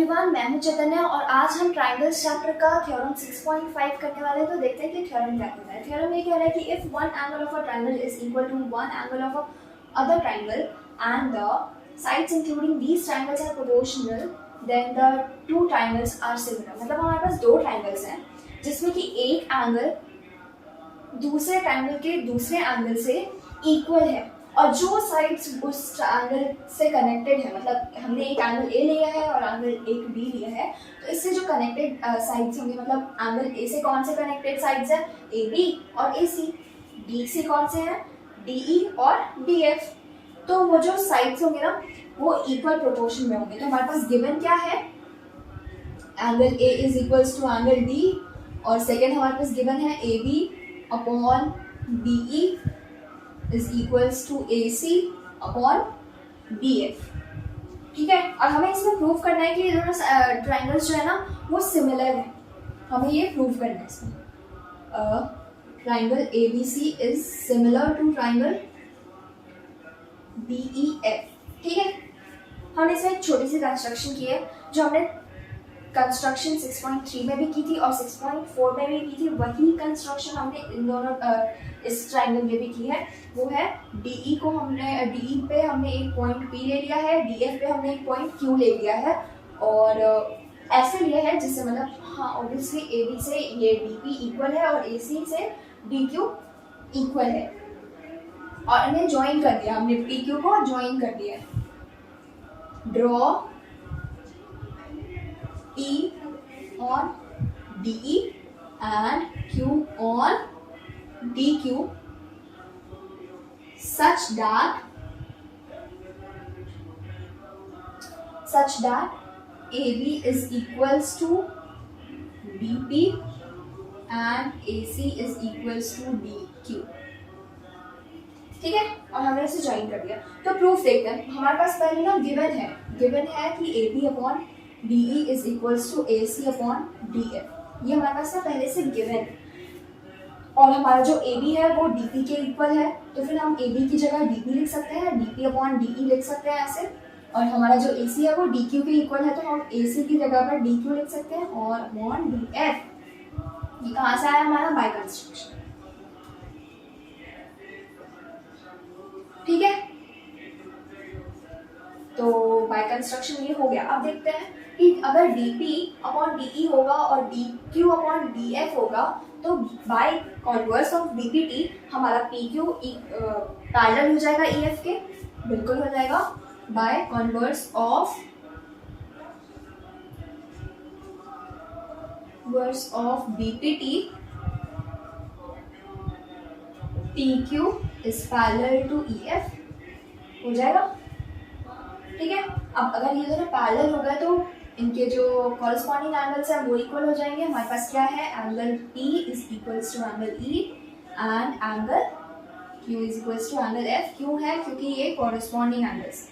Everyone, मैं हूं चैतन्य और आज हम ट्रायंगल्स चैप्टर का थ्योरम 6.5 करने वाले हैं। तो देखते हैं कि थ्योरम क्या कहता है। थ्योरम ये कह रहा है कि if one angle of a triangle is equal to one angle of a other triangle and the sides including these triangles are proportional then the two triangles are similar. मतलब हमारे पास दो ट्रायंगल्स हैं जिसमें कि एक एंगल दूसरे triangle के दूसरे एंगल से इक्वल है और जो साइड्स उस ट्रायंगल से कनेक्टेड है, मतलब हमने एक एंगल ए लिया है और एंगल एक बी लिया है, तो इससे जो कनेक्टेड साइड्स होंगे, मतलब एंगल ए से कौन से कनेक्टेड साइड्स हैं, ए बी और ए सी। बी से कौन से हैं, डी ई और डी एफ। तो वो जो साइड्स होंगे ना वो इक्वल प्रोपोर्शन में होंगे। तो हमारे पास गिवन क्या है, angle A is equals to angle D और सेकेंड हमारे पास गिवन है A B upon B E is equals to AC upon BF। ठीक है, और हमें इसमें प्रूव करना है कि ये दोनों ट्राइंगल्स जो है ना वो सिमिलर है। हमें ये प्रूव करना है इसमें। Triangle ABC is similar to triangle BEF। ठीक है, हमने इसमें एक छोटी सी कंस्ट्रक्शन की है जो हमने कंस्ट्रक्शन 6.3 में भी की थी और 6.4 में भी की थी। वही कंस्ट्रक्शन हमने इन दोनों इस ट्रायंगल में भी की है। वो है DE को हमने DE पे हमने एक पॉइंट P ले लिया है, DF पे हमने एक पॉइंट Q ले लिया है और ऐसे लिया है जिससे मतलब हाँ ऑब्वियसली AB से ये DP इक्वल है और AC से DQ इक्वल है और इन्हें ज्वाइन कर दिया हमने, PQ को ज्वाइन कर दिया है। Draw P on DE and Q on DQ such that AB is equals to DP and AC is equals to DQ। ठीक है, और हमने इसे ज्वाइन कर दिया। तो प्रूफ देखते हैं। हमारे पास पहले ना गिवन है कि AB upon DE is equals to AC upon DF। ये हमारे पास ना पहले से गिवन है और हमारा जो AB है वो DP के इक्वल है, तो फिर हम AB की जगह DP लिख सकते हैं, DP अपॉन DE लिख सकते हैं ऐसे। और हमारा जो AC है वो DQ के इक्वल है, तो हम AC की जगह पर DQ लिख सकते हैं और अपॉन DF। ये कहाँ से आया हमारा, बाय कंस्ट्रक्शन। ठीक है, तो बाय कंस्ट्रक्शन ये हो गया। अब देखते हैं कि अगर DP अपॉन DE होगा और DQ अपॉन DF होगा तो बाय कॉन्वर्स ऑफ BPT हमारा PQ पैरेलल हो जाएगा EF के, बिल्कुल हो जाएगा। By converse of BPT PQ is parallel to EF हो जाएगा। ठीक है, अब अगर ये दोनों पैरेलल हो गए तो इनके जो कॉरस्पॉन्डिंग एंगल्स हैं वो इक्वल हो जाएंगे। हमारे पास क्या है, angle P is equals to angle E and angle Q is equals to angle F। क्यों है, क्योंकि ये कॉरस्पॉन्डिंग एंगल्स।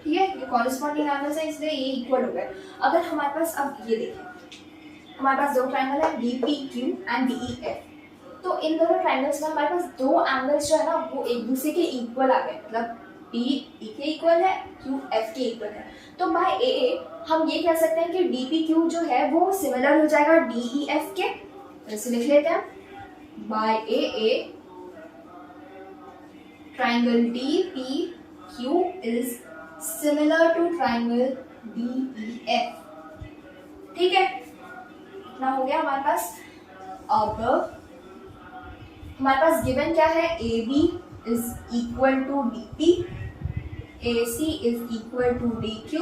ठीक है, ये कॉरस्पॉन्डिंग एंगल्स है इसलिए ये इक्वल हो गए। अगर हमारे पास अब ये देखिए, हमारे पास दो ट्रायंगल है DPQ एंड DEF। तो इन दोनों ट्रायंगल्स में हमारे पास दो एंगल्स जो है ना वो एक दूसरे के इक्वल आ गए, मतलब PE के इक्वल है, QF के इक्वल है। तो बाय AA हम ये कह सकते हैं कि DPQ जो है वो सिमिलर हो जाएगा DEF के। ऐसे लिख लेते हैं, by AA triangle DPQ is similar to triangle DEF। ठीक है, ना हो गया हमारे पास। अब हमारे पास गिवन क्या है, AB is equal to DP, AC is equal to DQ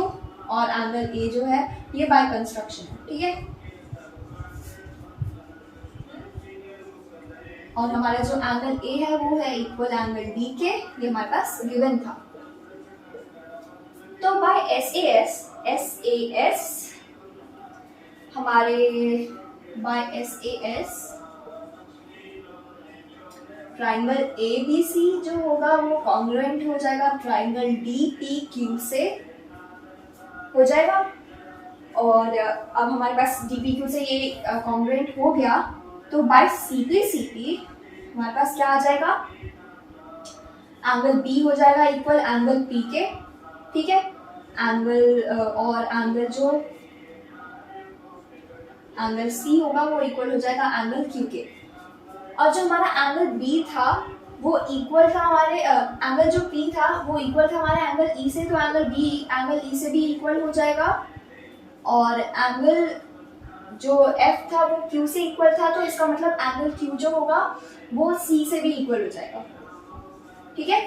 और एंगल A जो है ये बाय कंस्ट्रक्शन है। ठीक है, और हमारा जो एंगल A है वो है इक्वल एंगल D के, ये हमारे पास गिवन था। तो बाय SAS हमारे बाय SAS ट्राइंगल ABC जो होगा वो कॉन्ग्रुएंट हो जाएगा ट्राइंगल DPQ से हो जाएगा। और अब हमारे पास DPQ से ये कॉन्ग्रुएंट हो गया, तो बाय CPCP हमारे पास क्या आ जाएगा, एंगल बी हो जाएगा इक्वल एंगल पी के, ठीक है, एंगल और एंगल जो एंगल सी होगा वो इक्वल हो जाएगा एंगल क्यू के। और जो हमारा एंगल बी था वो इक्वल था हमारे एंगल जो पी था वो इक्वल था हमारे एंगल ई से, तो एंगल ई से भी इक्वल हो जाएगा। और एंगल जो एफ था वो क्यू से इक्वल था, तो इसका मतलब एंगल क्यू जो होगा वो सी से भी इक्वल हो जाएगा, ठीक है।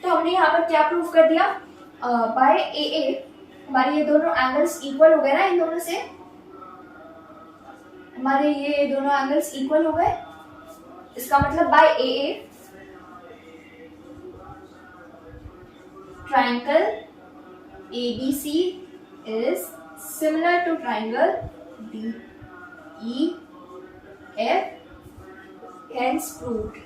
तो हमने यहाँ पर क्या प्रूव कर दिया, बाय ए ए हमारे ये दोनों एंगल्स इक्वल हो गए ना, इन दोनों से हमारे ये दोनों एंगल्स इक्वल हो गए। इसका मतलब by A A triangle ABC is similar to triangle DEF, hence proved।